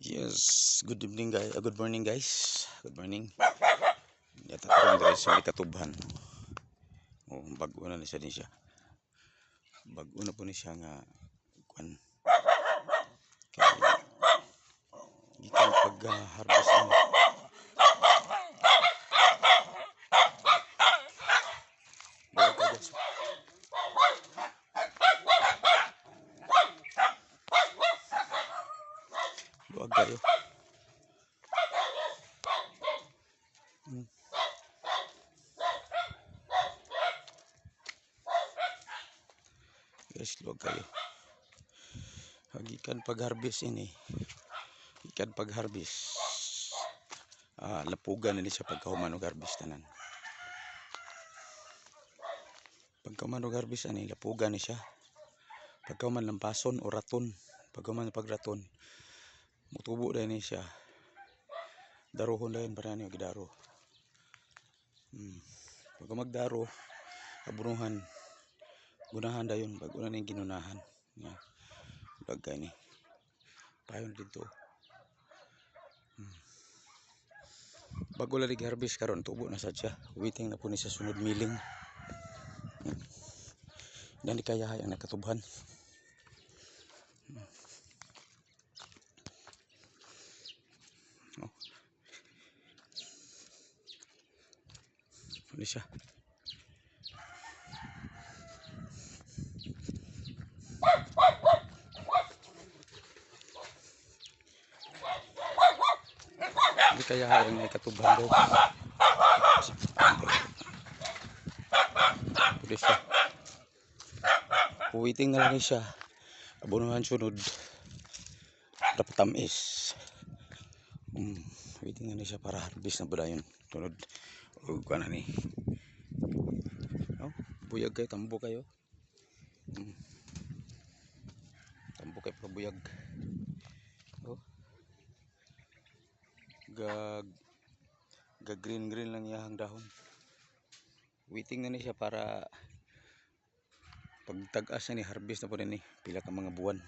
Yes, good evening guys. Good morning guys. Good morning. Yata karon diri sa ikatubhan. Oh, bago na ni siya. Bago na po ni siya nga kuan. Kay gikan pag-harvest ni. Luwag kayo. Guys, luwag kayo. Gikan pag-harvest ini. Gikan pag-harvest. Lapugan na siya pagkahuman og harvest tanan. Pagkahuman og harvest ani lapugan ni siya. Pagkahuman lampason o raton. Pagkahuman pagraton, mutubo dahil ni siya. Darohon dahil para niyo gidaro. Pagka magdaro, kabunuhan, gunahan dayon. Pag una ning ginunahan. Bagay ni. Payon dito. Bago lang harvest karon tubo na sad siya. Waiting na po ni sa sunod milling. Dan di kaya ang nakatubhan. Ano siya? Hindi kaya ang nakatubhan daw. Pwede siya. Waiting na lang siya. Abunuhan sunod. Dapat tamis. Waiting na siya para harvest na pala yun. Sunod. Huwag ka na ni. Buyag kayo. Tambo kayo. Tambo kayo para buyag. Green lang yung dahon. Waiting na siya para pagtag-as na ni harvest na po rin pila ka mga buwan.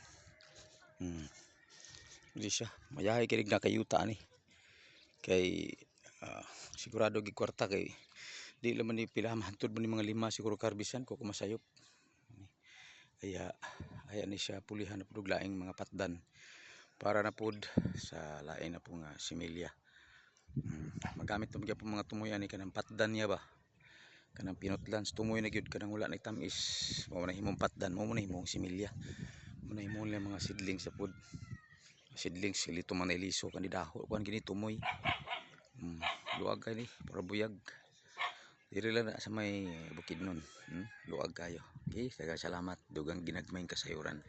Hindi siya mayahay kinig na kayuta ni kay sigurado gikwarta kay di laman ni pila mahantod mo ni mga 5 siguro karbisan ko kumasayop. Aya ni siya pulihan na pud laing mga patdan para na pud sa lain na po nga similya. Magamit mo gyud mga tumoy ani kanang patdan niya ba. Kanang pinutlan tumoy na gyud kanang wala nagtamis. Mao na himong patdan, mao na himong similya. Mao na himong mga seedlings sa pud. Seedlings lito man iliso kandidaho kuan gini tumoy. Luwag kay ni para buyag. Diri lang na sa may Bukidnon. Luwag kayo. Okay, salamat. Dugang ginagmayng kasayuran.